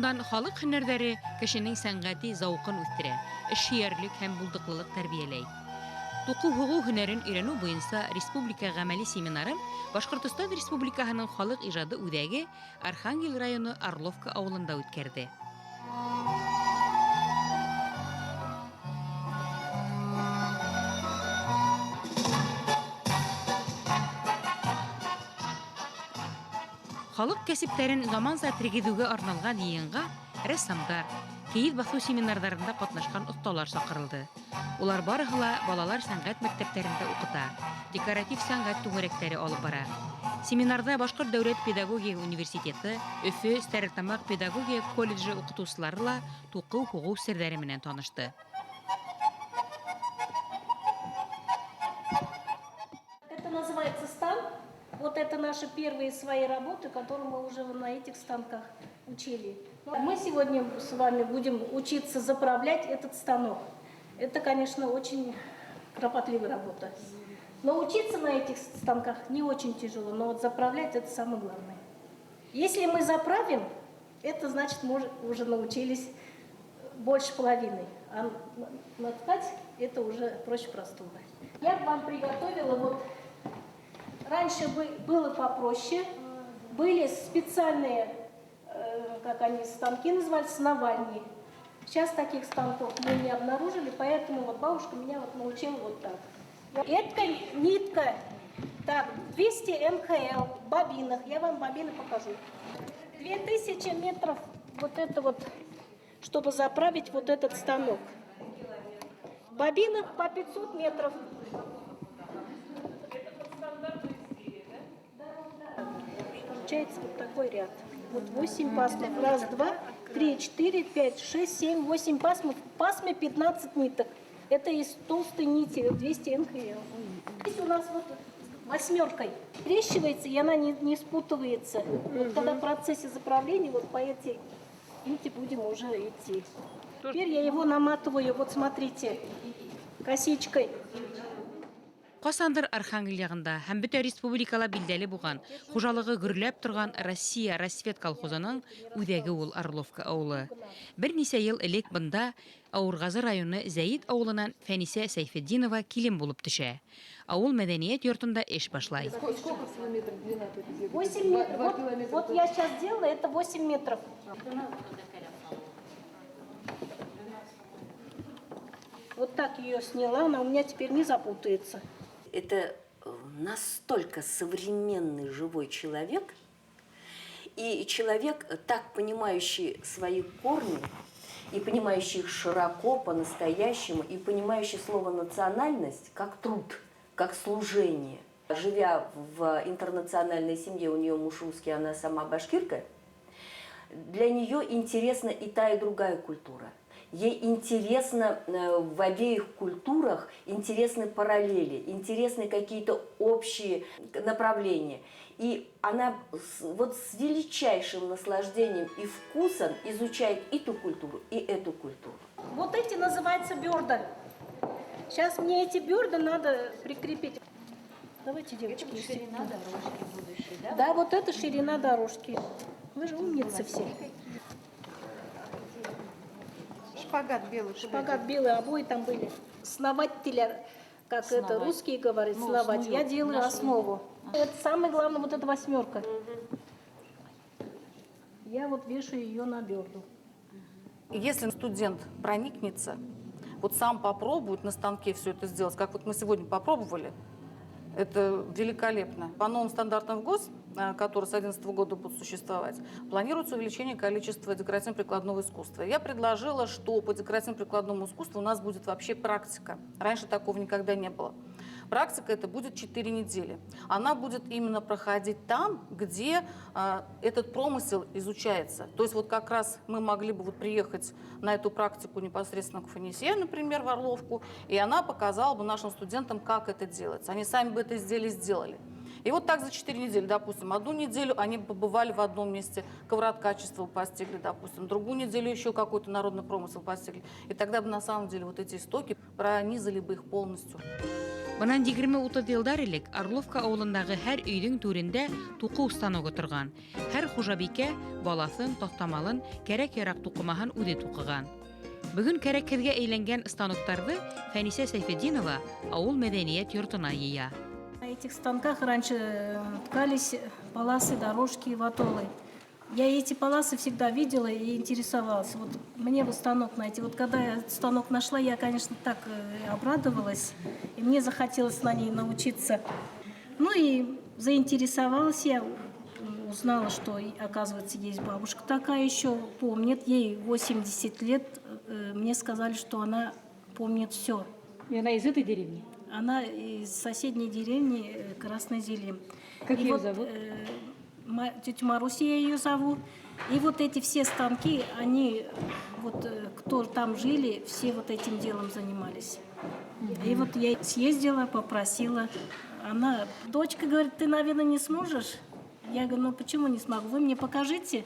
Шундан халык һөнәрләре кешенең сәнгати зауқын үстерә, эшчәнлек һәм булдыклылык тәрбияләй. Туку-һугу һөнәрен өйрәнү буенча республика гамәли семинарын Башкортстан Республикаһының халык иҗады үҙәге Архангель районы Орловка авылында үткәрде. Халык кәсептәрен заманса тергеҙүгә арналған йыйынға рәссамдар, кейеҙ баҫыу семинарҙарында ҡатнашҡан оҫталар саҡырылды. Улар барыһы ла балалар сәнғәт мәктәптәрендә уҡыта, декоратив сәнғәт түңәрәктәре алып бара. Семинарҙа Башҡорт дәүләт педагогия университеты, Өфө, Стәрлетамаҡ педагогия колледжы уҡытыусылары ла туҡыу-һуғыу серҙәре менән танышты. Это называется стан. Вот это наши первые свои работы, которые мы уже на этих станках учили. Мы сегодня с вами будем учиться заправлять этот станок. Это, конечно, очень кропотливая работа. Но учиться на этих станках не очень тяжело, но вот заправлять это самое главное. Если мы заправим, это значит мы уже научились больше половины. А наткать это уже проще простого. Я вам приготовила вот... Раньше было попроще, были специальные, как они, станки назывались, сновальни. Сейчас таких станков мы не обнаружили, поэтому вот бабушка меня вот научила вот так. Это нитка, так, 200 МХЛ в бобинах, я вам бобины покажу. 2000 метров вот это вот, чтобы заправить вот этот станок. В бобинах по 500 метров. Получается вот такой ряд. Вот 8 пасмов. Раз, два, 3, 4, 5, 6, 7, 8 пасмов. В пасме 15 ниток. Это из толстой нити 200 НХЛ. Здесь у нас вот восьмеркой трещивается, и она не спутывается. Вот когда в процессе заправления вот по этой нити будем уже идти. Теперь я его наматываю, вот смотрите, косичкой. Ҡасандыр Архангель яғында һәм бөтә республикала билдәле булған, хужалығы гөрләп торған Россия Рассвет колхозының үҙәге ул Орловка ауылы. Бер нисә йыл элек бында Ауырғазы районы Зәйет ауылынан Фәнисә Сәйфетдинова килен булып төшә. Ауыл мәдәниәт йортында эш башлай. Сколько километров длина тут? 8 метров. Вот я сейчас делала, это 8 метров. Вот так ее сняла, она у меня теперь не запутается. Это настолько современный живой человек, и человек, так понимающий свои корни, и понимающий их широко, по-настоящему, и понимающий слово «национальность» как труд, как служение. Живя в интернациональной семье, у нее муж русский, она сама башкирка, для нее интересна и та, и другая культура. Ей интересно в обеих культурах, интересны параллели, интересны какие-то общие направления. И она вот с величайшим наслаждением и вкусом изучает и ту культуру, и эту культуру. Вот эти называются бёрда. Сейчас мне эти бёрда надо прикрепить. Давайте, девочки. Это ширина дорожки будущей, да? Да, вот это ширина дорожки. Вы же умницы все. Шпагат белый. Шпагат белый, обои там были. Снователя, как сновать. Это русские говорят, ну, сновать. Я делаю основу. Это самое главное, вот эта восьмерка. Я вот вешаю ее на бёрду. Если студент проникнется, вот сам попробует на станке все это сделать, как вот мы сегодня попробовали, это великолепно. По новым стандартам ВГОС, которые с 2011 года будут существовать, планируется увеличение количества декоративно-прикладного искусства. Я предложила, что по декоративно-прикладному искусству у нас будет вообще практика. Раньше такого никогда не было. Практика это будет 4 недели. Она будет именно проходить там, где этот промысел изучается. То есть вот как раз мы могли бы вот приехать на эту практику непосредственно к Фанисье, например, в Орловку, и она показала бы нашим студентам, как это делается. Они сами бы это изделие сделали. И вот так за 4 недели, допустим, одну неделю они побывали в одном месте, ковроткачество постигли, допустим, другую неделю еще какой-то народный промысел постигли. И тогда бы на самом деле вот эти истоки пронизали бы их полностью. Бынан 20-30 елдар элек Орловка авылындагы һәр өйдең түрендә туку станогы торган. Һәр хужабикә баласын, тастамалын, кәрәк-ярак тукымаһын үзе тукыган. Бүген кәрәкһезгә әйләнгән станоктарны Фәнисә Сайфетдинова авыл мәдәният йортына йыя. На этих станках раньше ткались полосы, дорожки, ватолы. Я эти полосы всегда видела и интересовалась. Вот мне бы станок найти. Вот когда я этот станок нашла, я, конечно, так обрадовалась. И мне захотелось на ней научиться. Ну и заинтересовалась я. Узнала, что, оказывается, есть бабушка такая еще, помнит. Ей 80 лет. Мне сказали, что она помнит все. И она из этой деревни? Она из соседней деревни Красной Зели. Как ее зовут? Тетя Маруся я ее зову. И вот эти все станки, они, вот кто там жили, все вот этим делом занимались. И вот я съездила, попросила. Она, дочка, говорит, ты, наверное, не сможешь? Я говорю, ну почему не смогу? Вы мне покажите.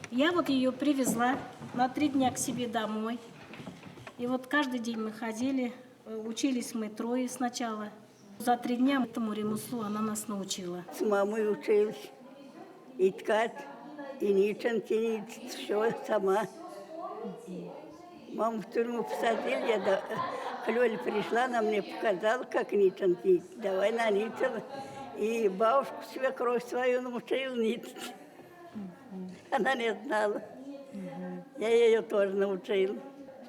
Я вот ее привезла на 3 дня к себе домой. И вот каждый день мы ходили, учились мы 3 сначала. За 3 дня этому ремеслу она нас научила. С мамой училась и ткать, и ниченки, и все сама. Маму в тюрьму посадили, я к Лёле пришла, она мне показала, как ниченки. Давай нанитила. И бабушку свекровь свою научила нитить. Она не знала. Я ее тоже научила.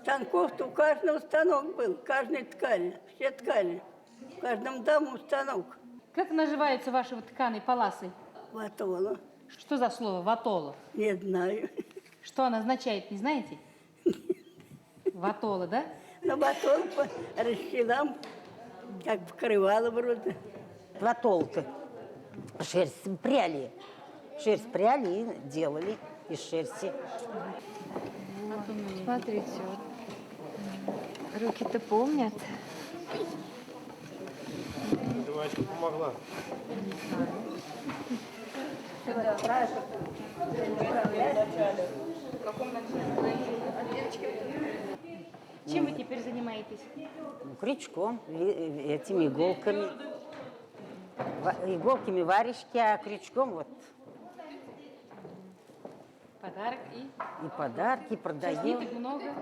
Станков-то у каждого станок был, каждый ткали, все ткали. В каждом дому станок. Как называются ваши вот ткани полосы? Ватола. Что за слово ватола? Не знаю. Что она означает, не знаете? Ватола, да? На батон расстилам, как покрывало вроде. Ватолка. Шерсть пряли. Шерсть пряли и делали из шерсти. Смотрите, вот. Руки-то помнят. Девочка помогла. Чем вы теперь занимаетесь? Крючком, этими иголками. Иголками варежки, а крючком вот. Подарок и И подарки продаем. ниток много.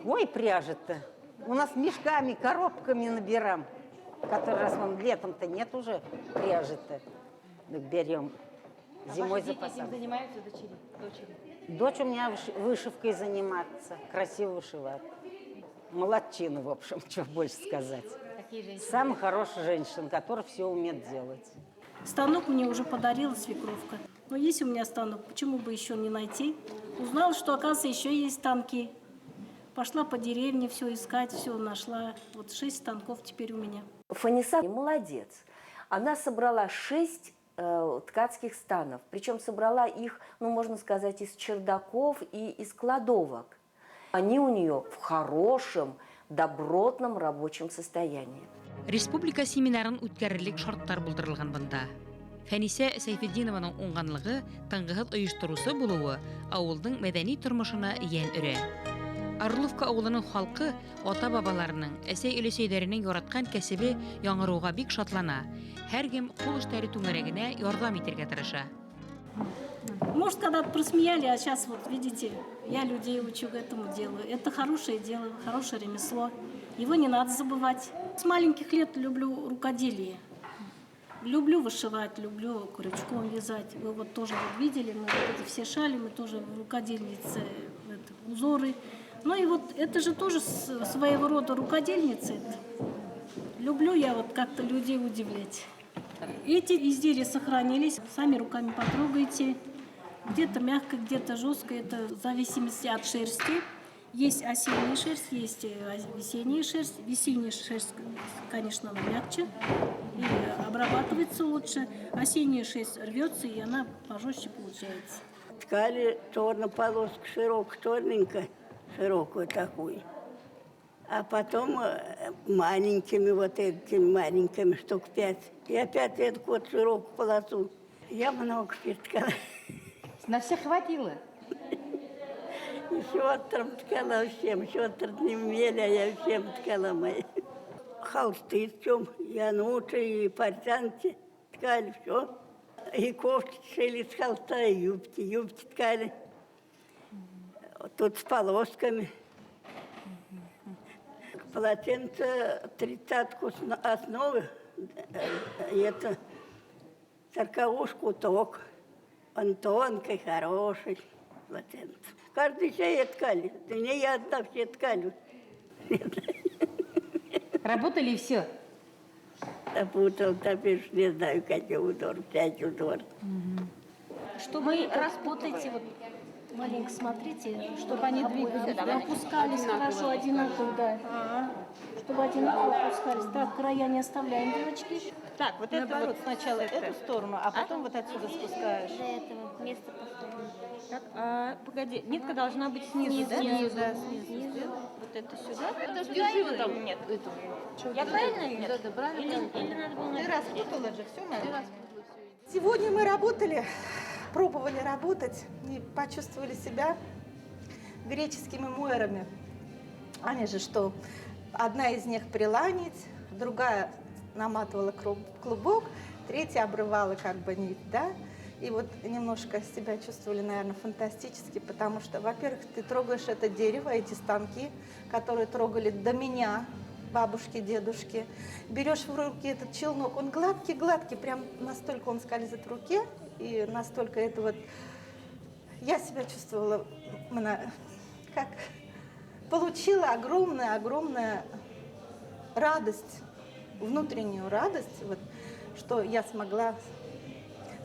Ой, пряжет-то. У нас мешками, коробками набираем. Который раз вон летом-то нет уже пряжи-то. Так берем. Зимой Ваши дети этим запасаем. занимаются, дочери? Дочь у меня вышивкой заниматься, красиво вышивать. Молодчина, в общем, что больше сказать. Такие женщины. Самая хорошая женщина, которая все умеет делать. Станок мне уже подарила свекровка. Но есть у меня станок, почему бы еще не найти? Узнала, что, оказывается, еще есть станки. Пошла по деревне все искать, все нашла. Вот 6 станков теперь у меня. Фаниса молодец. Она собрала 6 ткацких станов. Причем собрала их, ну, можно сказать, из чердаков и из кладовок. Они у нее в хорошем, добротном рабочем состоянии. Республика семинарын үткәрерлек шарттар булдырылган бында. Фәнисә Сайфетдинованың уңганлыгы, таңгыһыҙ ойоштороусы булуы ауылдың мәдәни тормошына йән өрә. Орловка авылының халкы ата-бабаларының, әсәй-өләсәйҙәренең яраткан кәсебе яңырыуға бик шатлана. Һәркем ҡул эштәре түңәрәгенә ярдәм итергә тырыша. Может, когда-то просмеяли, а сейчас вот видите, я людей учу к этому делу. Это хорошее дело, хорошее ремесло. Его не надо забывать. С маленьких лет люблю рукоделие. Люблю вышивать, люблю крючком вязать. Вы вот тоже вот видели, мы вот эти все шали, мы тоже в рукодельнице, узоры. Ну и вот это же тоже своего рода рукодельница. Люблю я вот как-то людей удивлять. Эти изделия сохранились, сами руками потрогайте. Где-то мягко, где-то жестко, это в зависимости от шерсти. Есть осенняя шерсть, есть весенняя шерсть. Весенняя шерсть, конечно, она мягче и обрабатывается лучше. Осенняя шерсть рвется, и она пожестче получается. Ткали черную полоску широкую, черненькую, широкую такую. А потом маленькими, вот этими маленькими, штук 5. И опять эту вот широкую полосу. Я много ткала. На всех хватило? Щетром ткала всем, щетром не умели, а я всем ткала мои. холсты ткем, и анучи, и портянки ткали, все. И кофты шили с холста, и юбки ткали. Тут с полосками. Полотенце 30-ку основы, и это 40-ушку ток. Он тонкий, хороший полотенце. Каждый чай ткали. Да не я одна все ткали. Работали и все. Запутал, теперь не знаю, какой узор, взять узор. Что вы работаете, вот маленько смотрите, чтобы они двигались, опускались хорошо, одинаково, да. Чтобы одинаково опускались. Так, края не оставляем, девочки. Так, вот это вот сначала эту сторону, а потом вот отсюда спускаешь. До этого места повторим. Так, погоди, нитка должна быть снизу, да? Снизу. Да, снизу. Вот это сюда. Это держи там. Нет. Я правильно или нет? Да, правильно. Или надо было... Ты распутала же, все надо. Сегодня мы работали, пробовали работать и почувствовали себя греческими муэрами. Они же что, одна из них прила нить, другая наматывала клубок, третья обрывала как бы нить, да? И вот немножко себя чувствовали, наверное, фантастически, потому что, во-первых, ты трогаешь это дерево, эти станки, которые трогали до меня, бабушки, дедушки. Берешь в руки этот челнок, он гладкий-гладкий, прям настолько он скользит в руке, и настолько это вот... Я себя чувствовала, как получила огромную радость, внутреннюю радость, вот, что я смогла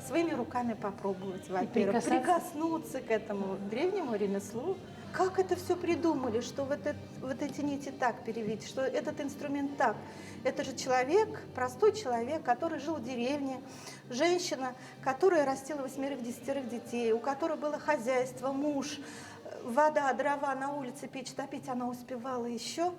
своими руками попробовать, во-первых, прикоснуться к этому древнему ремеслу. Как это все придумали, что вот эти нити так перевить, что этот инструмент так. Это же человек, простой человек, который жил в деревне, женщина, которая растила 8-10 детей, у которой было хозяйство, муж, вода, дрова на улице, печь топить она успевала еще.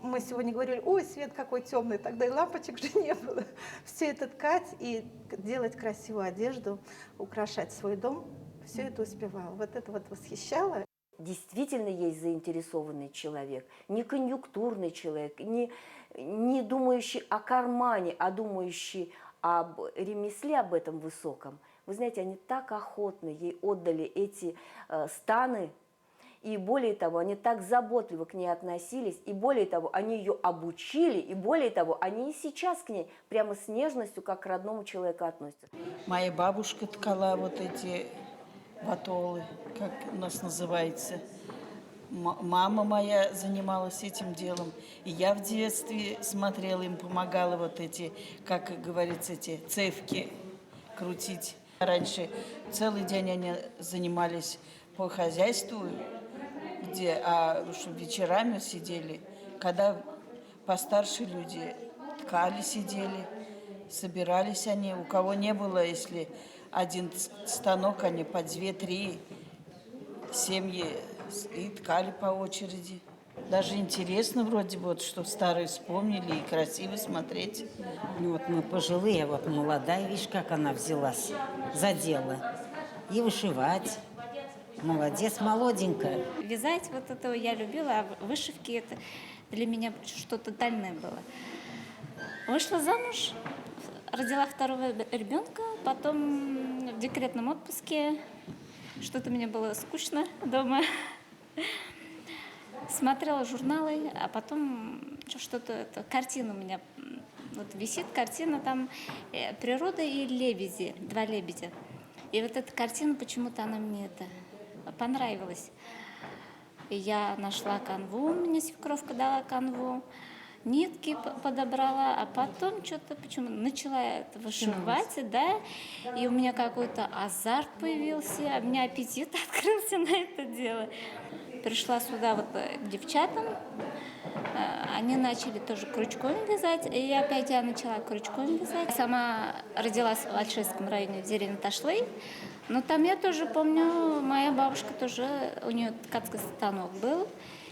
Мы сегодня говорили, ой, свет какой темный, тогда и лампочек же не было. Все это ткать и делать красивую одежду, украшать свой дом, все это успевала. Вот это вот восхищало. Действительно есть заинтересованный человек, не конъюнктурный человек, не думающий о кармане, а думающий об ремесле, об этом высоком. Вы знаете, они так охотно ей отдали эти станы, и более того, они так заботливо к ней относились, и более того, они ее обучили, и более того, они и сейчас к ней прямо с нежностью, как к родному человеку относятся. Моя бабушка ткала вот эти батолы, как у нас называется. Мама моя занималась этим делом. И я в детстве смотрела, им помогала вот эти, как говорится, эти цевки крутить. Раньше целый день они занимались по хозяйству, чтобы вечерами сидели. Когда постарше люди ткали, сидели, собирались они. У кого не было, если один станок, они по 2-3 семьи и ткали по очереди. Даже интересно вроде бы, вот, что старые вспомнили, и красиво смотреть. Ну вот мы пожилые, вот молодая, видишь, как она взялась за дело. И вышивать. Молодец, молоденькая. Вязать вот этого я любила, а вышивки это для меня что-то дальнее было. Вышла замуж, родила второго ребенка, потом в декретном отпуске. Что-то мне было скучно дома. Смотрела журналы, а потом что-то, картина у меня, вот висит картина, там природа и лебеди, 2 лебедя. И вот эта картина, почему-то она мне понравилась. И я нашла канву, мне свекровка дала канву, нитки подобрала, а потом что-то почему начала это вышивать, да, и у меня какой-то азарт появился, у меня аппетит открылся на это дело. Пришла сюда вот к девчатам, они начали тоже крючком вязать, и опять я начала крючком вязать. Сама родилась в Альшевском районе, в деревне Ташлы, но там я тоже помню, моя бабушка тоже, у нее ткацкий станок был,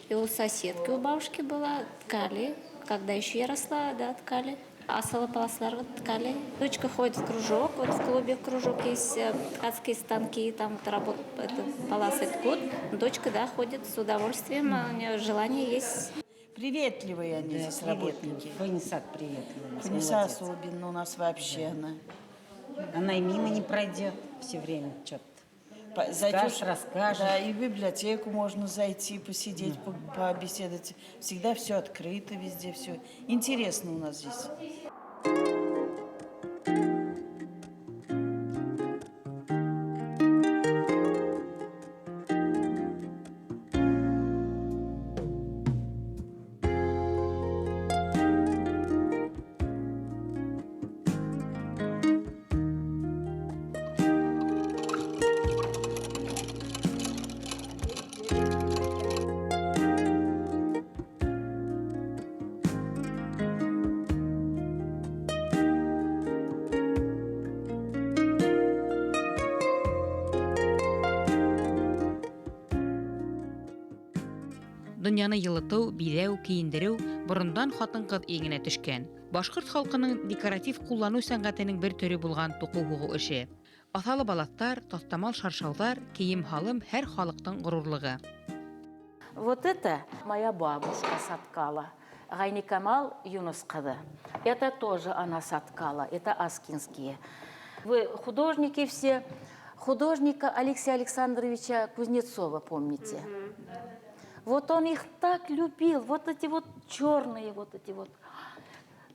и у соседки у бабушки была, ткали, когда еще я росла, да, ткали. Асалы полослар вот ткали. Дочка ходит в кружок, вот в клубе кружок есть ткацкие станки, там вот работает полосы ткут. Дочка, да, ходит с удовольствием, у нее желание есть. Приветливые они здесь работники. Фанисат приветливая. Фаниса особенно у нас вообще она. Она и мимо не пройдет все время что-то. Зайдешь, расскажешь. Да, и в библиотеку можно зайти, посидеть, побеседовать. Всегда все открыто, везде все. Интересно у нас здесь. Дөньяны йылытыу, биләү, киендереү борындан хатын-кыз иңенә төшкән. Башкорт халкының декоратив куллану сәнгатенең бер төре булган туку-хугу эше. Аҫалы балаҫтар, таҫтамал шаршауҙар, кейем-һалым һәр халыҡтың ғорурлығы. Вот это моя бабушка соткала, Гайникамал Юнус ҡыҙы. Это тоже она соткала, это аскинские. Вы художники все, художника Алексея Александровича Кузнецова помните? Вот он их так любил, вот эти вот черные, вот эти вот.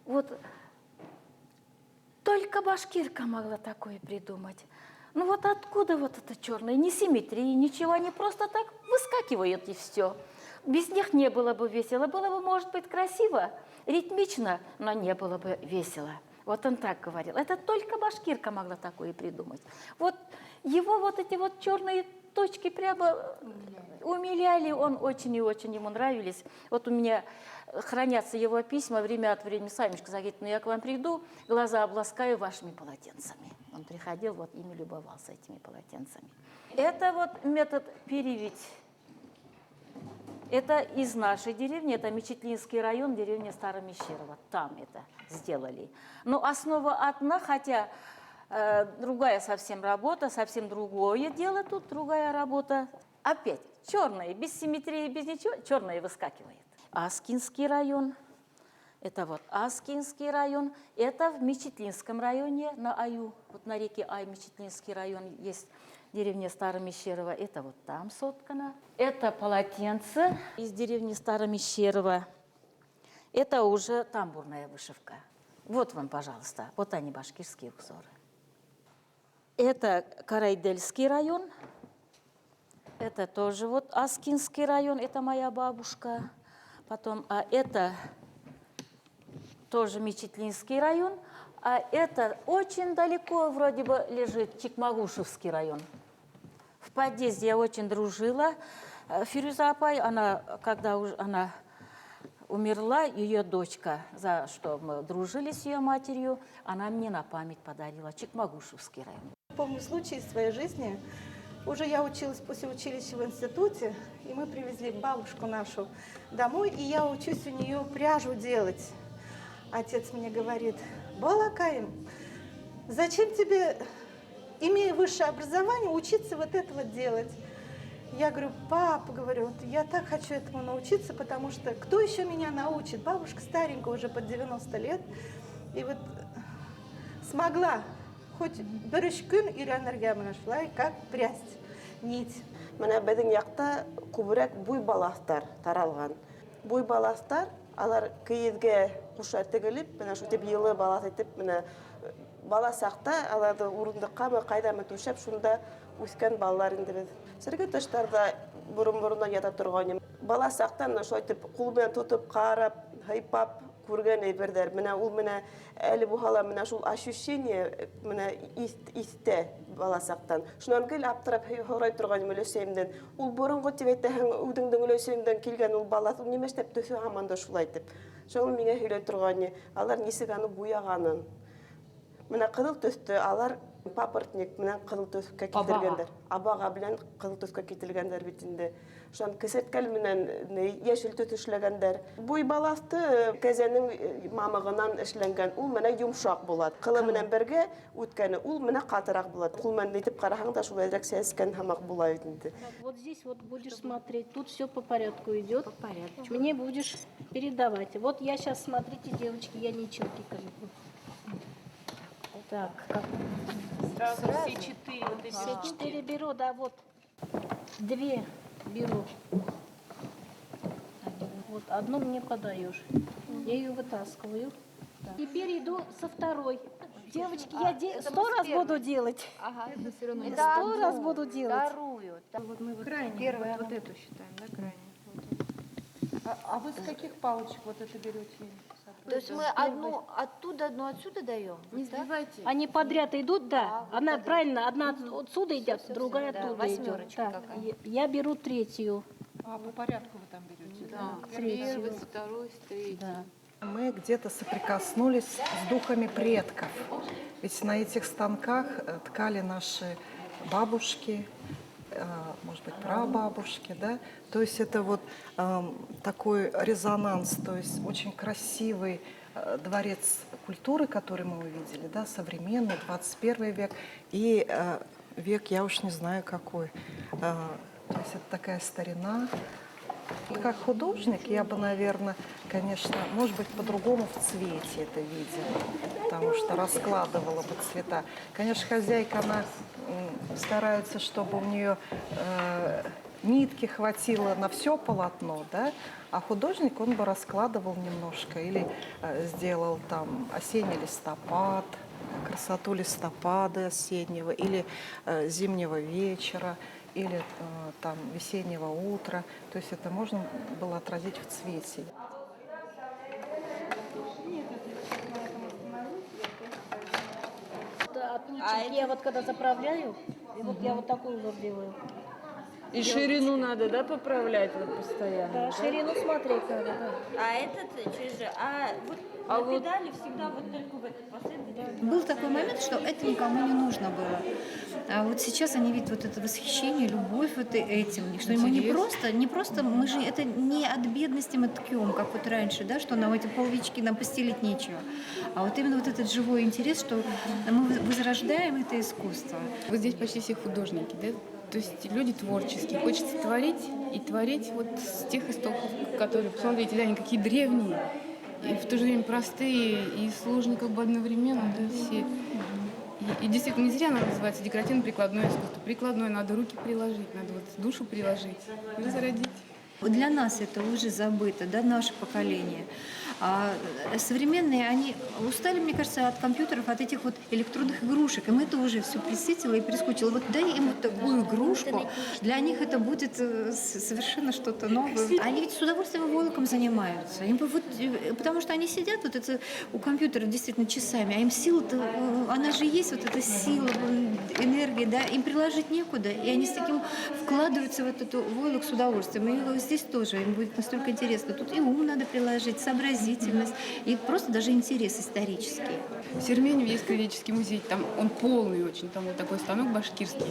Вот только башкирка могла такое придумать. Ну вот откуда вот это черное? Ни симметрии, ничего, они просто так выскакивают и все. Без них не было бы весело. Было бы, может быть, красиво, ритмично, но не было бы весело. Вот он так говорил. Это только башкирка могла такое придумать. Вот его вот эти вот черные точки прямо умиляли, он очень и очень ему нравились. Вот у меня хранятся его письма, время от времени Самечка говорит, ну я к вам приду, глаза обласкаю вашими полотенцами. Он приходил, вот ими любовался этими полотенцами. Это вот метод перевить. Это из нашей деревни, это Мечетлинский район, деревня Старомещерово. Там это сделали. Но основа одна, хотя другая совсем работа, совсем другое дело тут, другая работа. Опять черные, без симметрии, без ничего, черные выскакивает. Аскинский район, это вот Аскинский район, это в Мечетлинском районе на Аю, вот на реке Ай, Мечетлинский район есть. Деревня Старомещерово, это вот там соткано. Это полотенце из деревни Старомещерово. Это уже тамбурная вышивка. Вот вам, пожалуйста, вот они, башкирские узоры. Это Карайдельский район. Это тоже вот Аскинский район, это моя бабушка. Потом, а это тоже Мечетлинский район. А это очень далеко вроде бы лежит Чекмагушевский район. В подъезде я очень дружила. Фирюза апай, она, когда она умерла, ее дочка, за что мы дружили с ее матерью, она мне на память подарила Чекмагушевский район. Помню случай из своей жизни. Уже я училась после училища в институте, и мы привезли бабушку нашу домой, и я учусь у нее пряжу делать. Отец мне говорит: Балакаем, зачем тебе, имея высшее образование, учиться вот это вот делать? Я говорю: папа, говорю, вот я так хочу этому научиться, потому что кто еще меня научит? Бабушка старенькая, уже под 90 лет, и вот смогла хоть берешкün үйренергә нашла, как прясть нить. Менә безнең якта күбрәк буй баластар таралган. Буй баластар, алар киезгә куша тегелеп, менә шу дип йылы балас итеп, менә бала сакта аларды урындыккамы, кайдамы түшәп, шунда үскән балалар инде без. Сергә таштарда бурын-бурыннан ята торган. Бала сакта менә шулай итеп кул белән тотып, карап, хайпап күргән әйберләр. Менә ул менә әле бу хала менә шул ощущение менә истә бала сактан. Шуннан гел аптырап һорай торган өләсәемдән. Ул борынгы дип әйтәһең, үдеңдең өләсәемдән килгән ул бала нимә эшләп төфе һаман да шулай итеп. Шул миңа һөйләп торган. Алар нисек аны буяганын. Менә кызыл төстө алар Папоротник менен кызыл төскө кителгендер. Абага белән кызыл төскө кителгендер бит инде. Шон кесеткәл менен яшел төс эшләгәндер. Буй баласты кәзәнең мамыгынан эшләнгән. Ул менә йомшак булат. Кылы менән бергә үткәне ул менә катырак булат. Кул менән итеп караһаң да шулайрак сәскән һәмак була бит инде. Вот здесь вот будешь смотреть, тут все по порядку идет. По порядку. Мне будешь передавать. Вот я сейчас, смотрите, девочки, я ничелки кажу. Так, как? Сразу все 4. Вот эти Все 4 беру, да, вот. 2 беру. Вот одну мне подаешь. Я ее вытаскиваю. Теперь иду со второй. Девочки, я 100 раз буду делать. Ага, это все равно. 100 раз буду делать. Вторую. Вот мы Крайне. Первую, вот эту считаем, да, крайне. А вы с каких палочек вот это берете? То есть мы одну оттуда, одну отсюда даем? Не сбивайте. Они подряд идут, да. Она правильно, одна отсюда идет, другая да, оттуда идет. восьмерочка Так, какая. я беру третью. А по порядку вы там берете? Да. Третью. второй, третий. Да. Мы где-то соприкоснулись с духами предков. Ведь на этих станках ткали наши бабушки, может быть, прабабушки, да? То есть это вот такой резонанс, то есть очень красивый дворец культуры, который мы увидели, да, современный, 21 век, и век, я уж не знаю какой. То есть это такая старина. Как художник я бы, наверное, конечно, может быть, по-другому в цвете это видела, потому что раскладывала бы цвета. Конечно, хозяйка, она старается, чтобы у нее нитки хватило на все полотно, да, а художник, он бы раскладывал немножко или сделал там осенний листопад, красоту листопада осеннего или зимнего вечера, или там весеннего утра. То есть это можно было отразить в цвете. Я вот когда заправляю, и вот я вот такой узор делаю. И ширину надо, да, поправлять вот постоянно? Да, ширину смотреть надо, да. А этот через... А вот педали всегда вот только в этот последний. Был такой момент, что это никому не нужно было. А вот сейчас они видят вот это восхищение, любовь вот этим. Что мы не просто, мы же это не от бедности мы ткем, как вот раньше, да, что нам эти половички нам постелить нечего. А вот именно вот этот живой интерес, что мы возрождаем это искусство. Вот здесь почти все художники, да? То есть люди творческие. Хочется творить и творить вот с тех истоков, которые, посмотрите, да, они какие древние, и в то же время простые и сложные как бы одновременно, да, все. И действительно не зря она называется декоративно-прикладное искусство. Прикладное надо руки приложить, надо вот душу приложить и возродить. Для нас это уже забыто, да, наше поколение. А современные, они устали, мне кажется, от компьютеров, от этих вот электронных игрушек. Им это уже все присытило и прискучило. Вот дай им вот такую игрушку, для них это будет совершенно что-то новое. Они ведь с удовольствием войлоком занимаются. Им вот, потому что они сидят вот это, у компьютера действительно часами, а им сила-то, она же есть, вот эта сила, энергия, да, им приложить некуда. И они с таким вкладываются в этот войлок с удовольствием. И здесь тоже им будет настолько интересно. Тут и ум надо приложить, сообразительность, и просто даже интерес исторический. В Серменеве есть краеведческий музей, там он полный очень, там вот такой станок башкирский.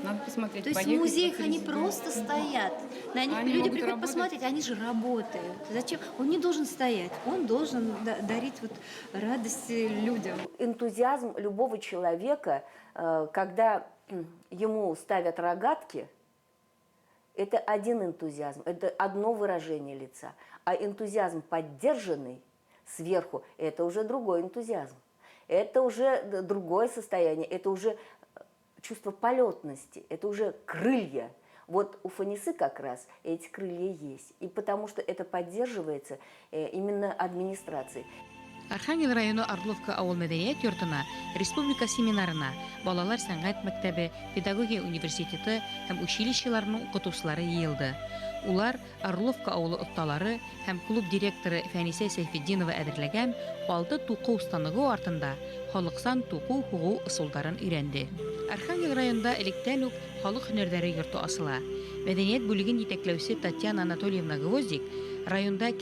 Надо посмотреть. То есть в музеях они просто стоят. На них люди приходят посмотреть, они же работают. Зачем? Он не должен стоять, он должен дарить вот радость людям. Энтузиазм любого человека, когда ему ставят рогатки, это один энтузиазм, это одно выражение лица. А энтузиазм, поддержанный сверху, это уже другой энтузиазм. Это уже другое состояние, это уже чувство полетности, это уже крылья. Вот у Фанисы как раз эти крылья есть. И потому что это поддерживается именно администрацией. Архангел районы Орловка ауыл мәдәният йортына, республика семинарына, балалар сәнгать мәктәбе, педагогия университеты һәм училищеларының укытучылары йыелды. Улар Орловка авылы отталары һәм клуб директоры Фәнисә Сәйфетдинова әзерләгән 6 туку устаныгы артында халыксан туку хугу ысулдарын өйрәнде. Архангел районында электән үк халык һөнәрләре йорты асыла. Мәдәният бүлеген җитәкләүче Татьяна Анатольевна Гвоздик районда